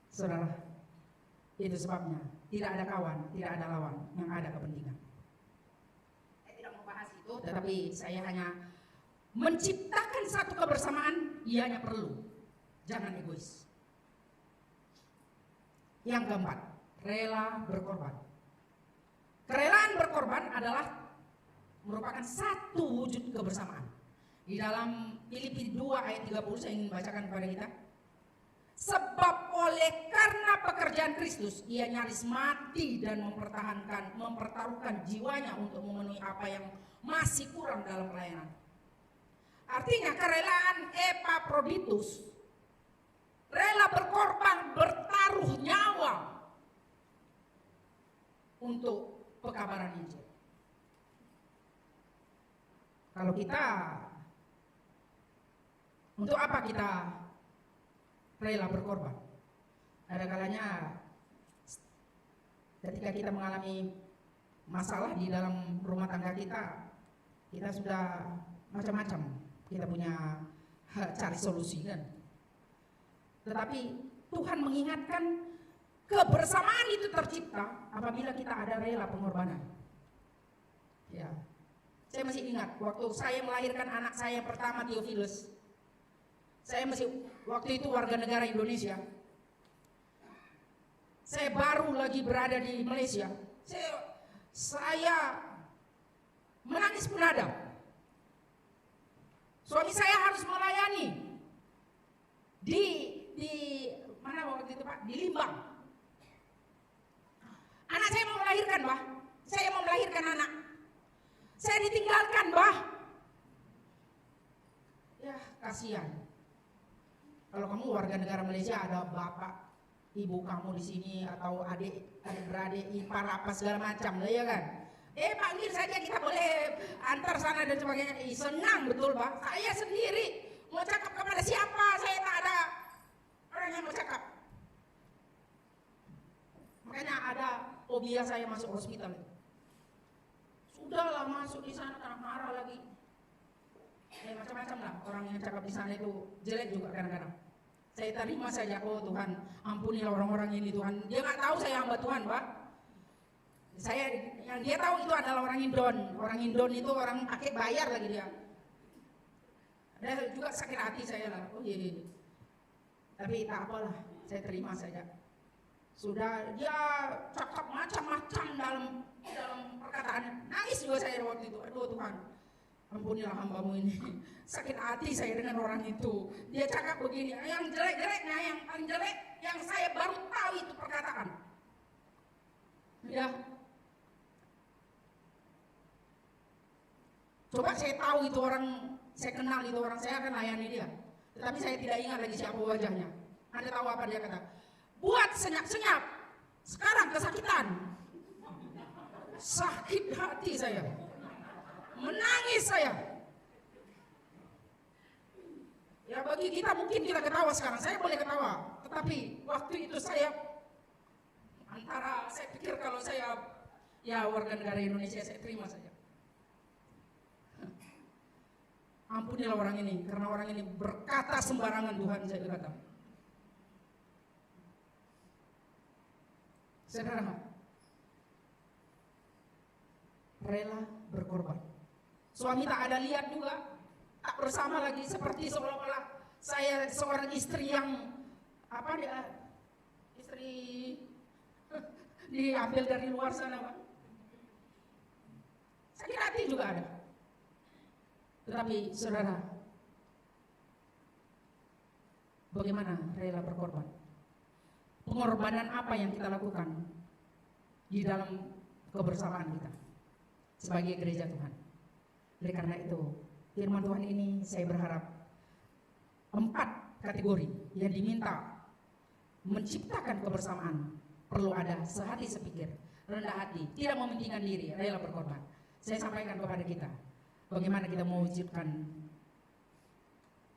Saudara, itu sebabnya tidak ada kawan, tidak ada lawan, yang ada kepentingan. Saya tidak mau bahas itu, tetapi saya hanya menciptakan satu kebersamaan, ianya perlu. Jangan egois. Yang keempat, rela berkorban. Kerelaan berkorban adalah merupakan satu wujud kebersamaan. Di dalam Filipi 2 ayat 30 saya ingin bacakan kepada kita. Sebab oleh karena pekerjaan Kristus ia nyaris mati dan mempertaruhkan jiwanya untuk memenuhi apa yang masih kurang dalam pelayanan. Artinya kerelaan Epaphroditus, rela berkorban, bertaruh nyawa untuk pekabaran Injil. Kalau kita, untuk apa kita rela berkorban? Ada kalanya ketika kita mengalami masalah di dalam rumah tangga kita sudah macam-macam, kita punya cari solusi kan. Tetapi Tuhan mengingatkan kebersamaan itu tercipta apabila kita ada rela pengorbanan. Ya, saya masih ingat waktu saya melahirkan anak saya pertama, Theophilus. Saya masih waktu itu warga negara Indonesia. Saya baru lagi berada di Malaysia. Saya menangis menadam. Suami saya harus melayani di mana waktu itu Pak? Di Limbang. Anak saya mau melahirkan, Bah. Saya mau melahirkan anak. Saya ditinggalkan, Bah. Ya, kasihan. Kalau kamu warga negara Malaysia, ada bapak, ibu kamu di sini, atau adik-beradik, ipar apa segala macam, ya kan? Panggil saja, kita boleh antar sana dan sebagainya. Senang betul, Pak. Saya sendiri mau cakap kepada siapa, saya tak ada orang yang mau cakap. Makanya ada fobia saya masuk hospital. Sudahlah masuk di sana, tak marah lagi. Macam-macam lah orang yang cakap di sana itu jelek juga kadang-kadang. Saya terima saja, oh Tuhan, ampunilah orang-orang ini Tuhan. Dia nggak tahu saya hamba Tuhan, Pak. Yang dia tahu itu adalah orang Indon. Orang Indon itu orang pakai bayar lagi dia. Ada juga sakit hati saya lah. Oh iya. Tapi tak apalah, saya terima saja. Sudah dia cakap macam-macam dalam perkataannya. Nangis juga saya waktu itu. Aduh Tuhan, ampunilah hambamu ini. Sakit hati saya dengan orang itu. Dia cakap begini, yang jelek-jeleknya, yang paling jelek, yang saya baru tahu itu perkataan. Ya. Coba saya tahu itu orang saya kenal itu orang, saya akan layani dia. Tetapi saya tidak ingat lagi siapa wajahnya. Anda tahu apa dia kata? Buat senyap-senyap, sekarang kesakitan. Sakit hati saya, menangis saya. Ya bagi kita mungkin kita ketawa sekarang, saya boleh ketawa. Tetapi waktu itu saya pikir kalau saya ya warga negara Indonesia, saya terima saja. Ampunilah orang ini, karena orang ini berkata sembarangan, Tuhan, saya kata. Saudara, rela berkorban. Suami tak ada lihat juga, tak bersama lagi, seperti seolah-olah saya seorang istri yang istri diambil dari luar sana, Pak. Sakit hati juga ada. Tetapi saudara, bagaimana rela berkorban? Pengorbanan apa yang kita lakukan di dalam kebersamaan kita sebagai gereja Tuhan? Oleh karena itu, firman Tuhan ini saya berharap 4 kategori yang diminta menciptakan kebersamaan perlu ada: sehati sepikir, rendah hati, tidak mementingkan diri, rela berkorban. Saya sampaikan kepada kita, bagaimana kita mewujudkan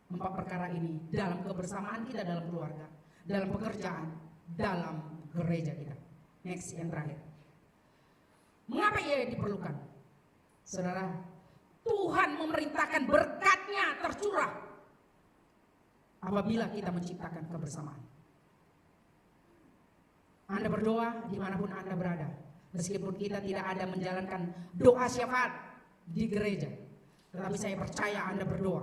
4 perkara ini dalam kebersamaan kita, dalam keluarga, dalam pekerjaan, dalam gereja kita. Next, yang terakhir. Mengapa ia diperlukan? Saudara, Tuhan memerintahkan berkat-Nya tercurah apabila kita menciptakan kebersamaan. Anda berdoa dimanapun Anda berada, meskipun kita tidak ada menjalankan doa syafaat di gereja, tetapi saya percaya Anda berdoa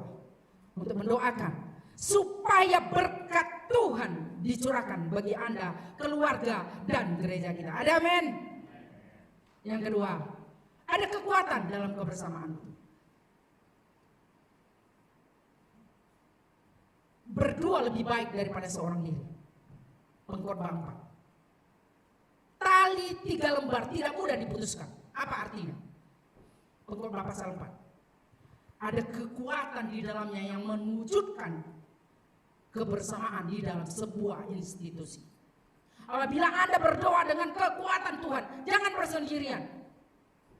untuk mendoakan supaya berkat Tuhan dicurahkan bagi Anda, keluarga, dan gereja kita. Ada amin? Yang kedua, ada kekuatan dalam kebersamaan. Berdua lebih baik daripada seorang diri. Pengkhotbah 4. Tali 3 lembar tidak mudah diputuskan. Apa artinya? Pengkhotbah pasal 4. Ada kekuatan di dalamnya yang mewujudkan kebersamaan di dalam sebuah institusi. Apabila Anda berdoa dengan kekuatan Tuhan, jangan bersendirian.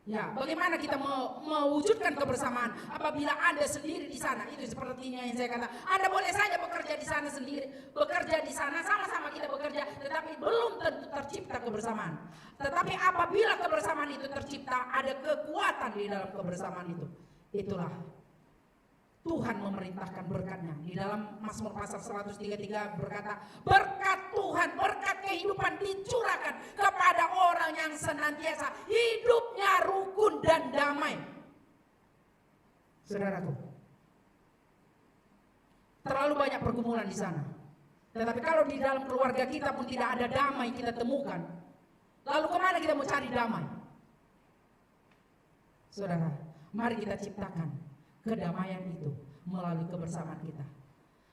Ya, bagaimana kita mewujudkan kebersamaan apabila Anda sendiri di sana? Itu sepertinya yang saya kata. Anda boleh saja bekerja di sana sendiri, bekerja di sana, sama-sama kita bekerja, tetapi belum tentu tercipta kebersamaan. Tetapi apabila kebersamaan itu tercipta, ada kekuatan di dalam kebersamaan itu. Itulah Tuhan memerintahkan berkat-Nya. Di dalam Mazmur pasal 133 berkata, berkat Tuhan, berkat kehidupan dicurahkan kepada orang yang senantiasa hidupnya rukun dan damai. Saudaraku, terlalu banyak pergumulan di sana. Tetapi kalau di dalam keluarga kita pun tidak ada damai kita temukan, lalu kemana kita mau cari damai? Saudara, mari kita ciptakan kedamaian itu melalui kebersamaan kita.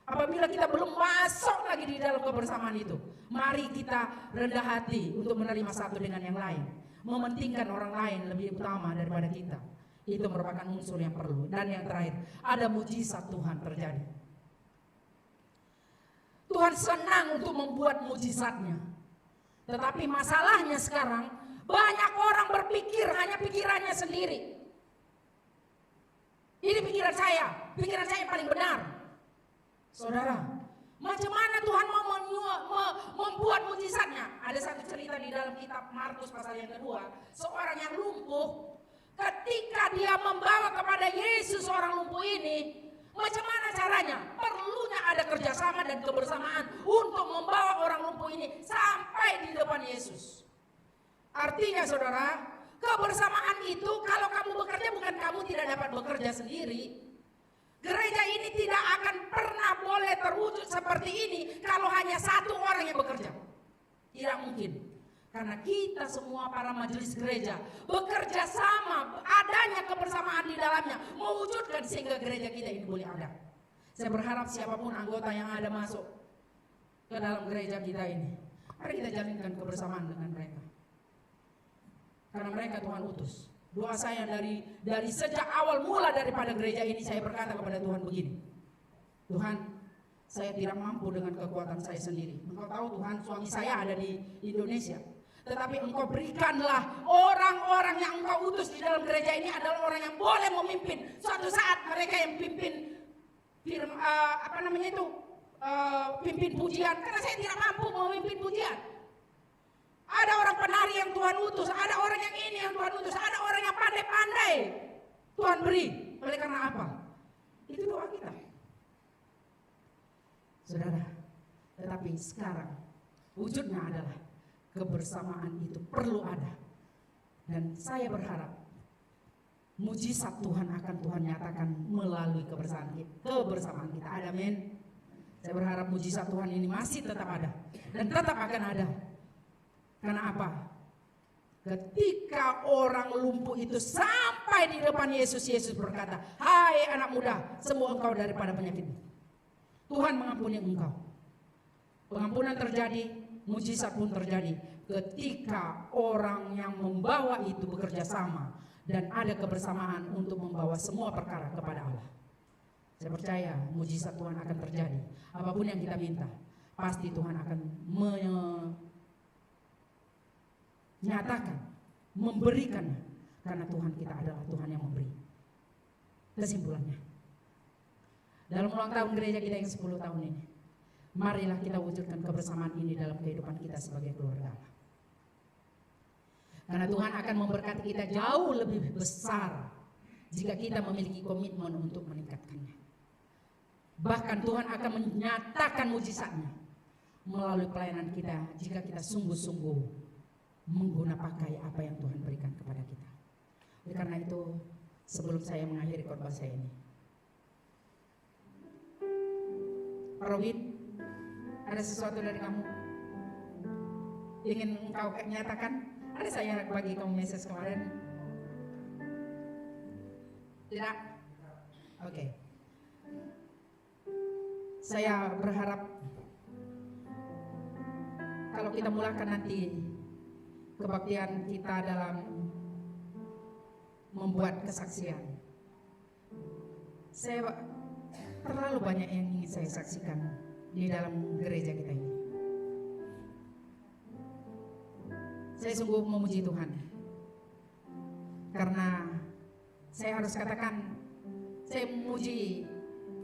Apabila kita belum masuk lagi di dalam kebersamaan itu, mari kita rendah hati untuk menerima satu dengan yang lain. Mementingkan orang lain lebih utama daripada kita. Itu merupakan unsur yang perlu. Dan yang terakhir, ada mujizat Tuhan terjadi. Tuhan senang untuk membuat mujizatnya. Tetapi masalahnya sekarang, banyak orang berpikir hanya pikirannya sendiri. Ini pikiran saya yang paling benar. Saudara, macam mana Tuhan mau membuat mujizatnya? Ada satu cerita di dalam kitab Markus pasal yang kedua. Seorang yang lumpuh, ketika dia membawa kepada Yesus orang lumpuh ini, macam mana caranya? Perlunya ada kerjasama dan kebersamaan untuk membawa orang lumpuh ini sampai di depan Yesus. Artinya saudara, kebersamaan itu kalau kamu bekerja, bukan kamu tidak dapat bekerja sendiri. Gereja ini tidak akan pernah boleh terwujud seperti ini kalau hanya satu orang yang bekerja. Tidak mungkin. Karena kita semua para majelis gereja bekerja sama, adanya kebersamaan di dalamnya, mewujudkan sehingga gereja kita ini boleh ada. Saya berharap siapapun anggota yang ada masuk ke dalam gereja kita ini, mari kita jalinkan kebersamaan dengan mereka. Karena mereka Tuhan utus Doa saya dari sejak awal mula daripada gereja ini, saya berkata kepada Tuhan begini. Tuhan, saya tidak mampu dengan kekuatan saya sendiri. Engkau tahu Tuhan, suami saya ada di Indonesia. Tetapi Engkau berikanlah orang-orang yang Engkau utus di dalam gereja ini adalah orang yang boleh memimpin. Suatu saat mereka yang pimpin pimpin pujian. Karena saya tidak mampu memimpin pujian. Ada orang penari yang Tuhan utus, ada orang yang ini yang Tuhan utus, ada orang yang pandai-pandai Tuhan beri. Oleh karena apa? Itu doa kita, saudara. Tetapi sekarang wujudnya adalah kebersamaan itu perlu ada. Dan saya berharap mujizat Tuhan akan Tuhan nyatakan melalui kebersamaan kita. Ada, amin. Saya berharap mujizat Tuhan ini masih tetap ada dan tetap akan ada. Karena apa? Ketika orang lumpuh itu sampai di depan Yesus, Yesus berkata, "Hai anak muda, sembuh engkau daripada penyakitmu." Tuhan mengampuni engkau. Pengampunan terjadi, mujizat pun terjadi ketika orang yang membawa itu bekerja sama dan ada kebersamaan untuk membawa semua perkara kepada Allah. Saya percaya mujizat Tuhan akan terjadi. Apapun yang kita minta, pasti Tuhan akan nyatakan, memberikannya, karena Tuhan kita adalah Tuhan yang memberi. Kesimpulannya, dalam ulang tahun gereja kita yang 10 tahun ini, marilah kita wujudkan kebersamaan ini dalam kehidupan kita sebagai keluarga Allah. Karena Tuhan akan memberkati kita jauh lebih besar jika kita memiliki komitmen untuk meningkatkannya. Bahkan Tuhan akan menyatakan mujizatnya melalui pelayanan kita jika kita sungguh-sungguh menggunakan pakai apa yang Tuhan berikan kepada kita. Oleh karena itu, sebelum saya mengakhiri khotbah saya ini, Pak Robin, ada sesuatu dari kamu ingin engkau nyatakan? Ada saya bagi kamu message kemarin? Tidak? Oke. Saya berharap kalau kita mulakan nanti kebaktian kita dalam membuat kesaksian. Saya terlalu banyak yang ingin saya saksikan di dalam gereja kita ini. Saya sungguh memuji Tuhan, karena saya harus katakan, saya memuji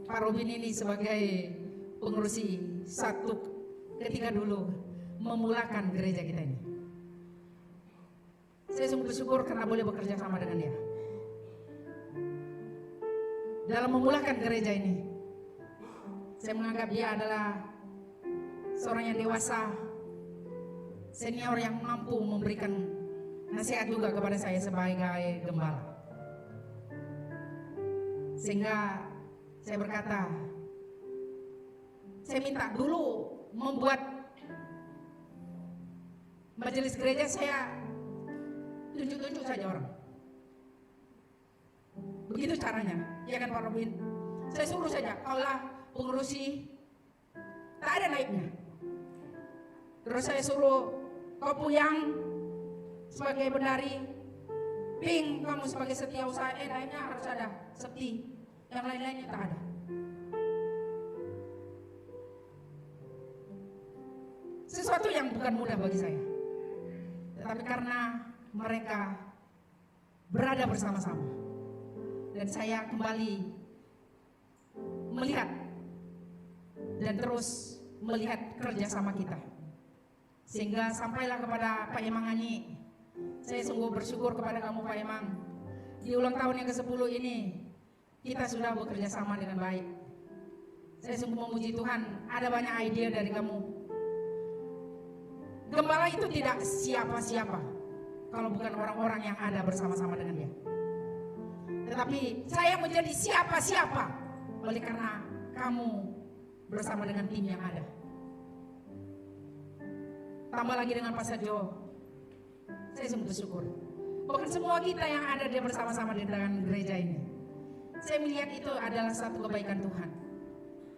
Pak Robin ini sebagai pengurusi satu ketika dulu memulakan gereja kita ini. Saya sungguh bersyukur karena boleh bekerja sama dengan dia dalam memulakan gereja ini. Saya menganggap dia adalah seorang yang dewasa, senior yang mampu memberikan nasihat juga kepada saya sebagai gembala. Sehingga saya berkata, saya minta dulu membuat majelis gereja, saya tunjuk-tunjuk saja orang. Begitu caranya, ya kan Pak Robin? Saya suruh saja, Allah pengurusi, tak ada naiknya. Terus saya suruh kau Puyang sebagai penari, Ping kamu sebagai setiausaha, naiknya harus ada Septi, yang lain-lainnya tak ada. Sesuatu yang bukan mudah bagi saya, tetapi karena mereka berada bersama-sama dan saya kembali melihat dan terus melihat kerjasama kita, sehingga sampailah kepada Pak Emang Ani. Saya sungguh bersyukur kepada kamu Pak Emang. Di ulang tahun yang ke-10 ini kita sudah bekerja sama dengan baik. Saya sungguh memuji Tuhan, ada banyak ide dari kamu. Gembala itu tidak siapa-siapa kalau bukan orang-orang yang ada bersama-sama dengan dia. Tetapi saya menjadi siapa-siapa oleh karena kamu bersama dengan tim yang ada. Tambah lagi dengan Pak Sajo, saya sungguh bersyukur. Bukan semua kita yang ada dia bersama-sama di dalam gereja ini. Saya melihat itu adalah satu kebaikan Tuhan,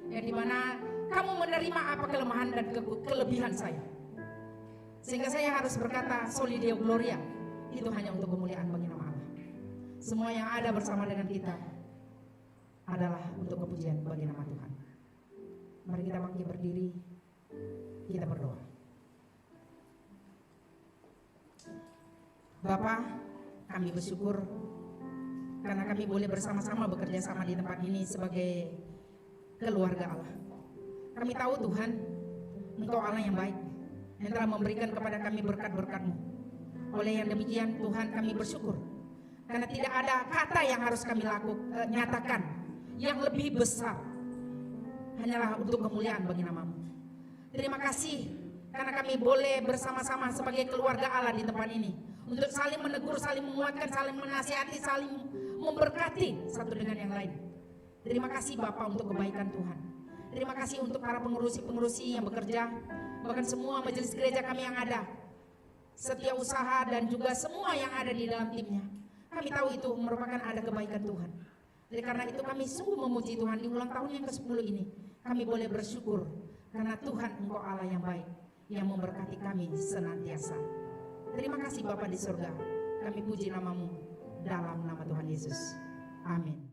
yang dimana kamu menerima apa kelemahan dan kelebihan saya, sehingga saya harus berkata Soli Deo Gloria, itu hanya untuk kemuliaan bagi nama Allah. semua yang ada bersama dengan kita adalah untuk kepujian bagi nama Tuhan. Mari kita bangkit berdiri, kita berdoa. Bapa, kami bersyukur karena kami boleh bersama-sama bekerja sama di tempat ini sebagai keluarga Allah. Kami tahu Tuhan, Engkau Allah yang baik, yang telah memberikan kepada kami berkat-berkat-Mu. Oleh yang demikian Tuhan, kami bersyukur karena tidak ada kata yang harus kami nyatakan yang lebih besar, hanyalah untuk kemuliaan bagi nama-Mu. Terima kasih karena kami boleh bersama-sama sebagai keluarga Allah di tempat ini untuk saling menegur, saling menguatkan, saling menasihati, saling memberkati satu dengan yang lain. Terima kasih Bapa untuk kebaikan Tuhan. Terima kasih untuk para pengurusi-pengurusi yang bekerja, bahkan semua majelis gereja kami yang ada, setiap usaha dan juga semua yang ada di dalam timnya. Kami tahu itu merupakan ada kebaikan Tuhan. Jadi karena itu kami sungguh memuji Tuhan di ulang tahun yang ke-10 ini. Kami boleh bersyukur karena Tuhan Engkau Allah yang baik, yang memberkati kami senantiasa. Terima kasih Bapa di surga. Kami puji nama-Mu dalam nama Tuhan Yesus. Amin.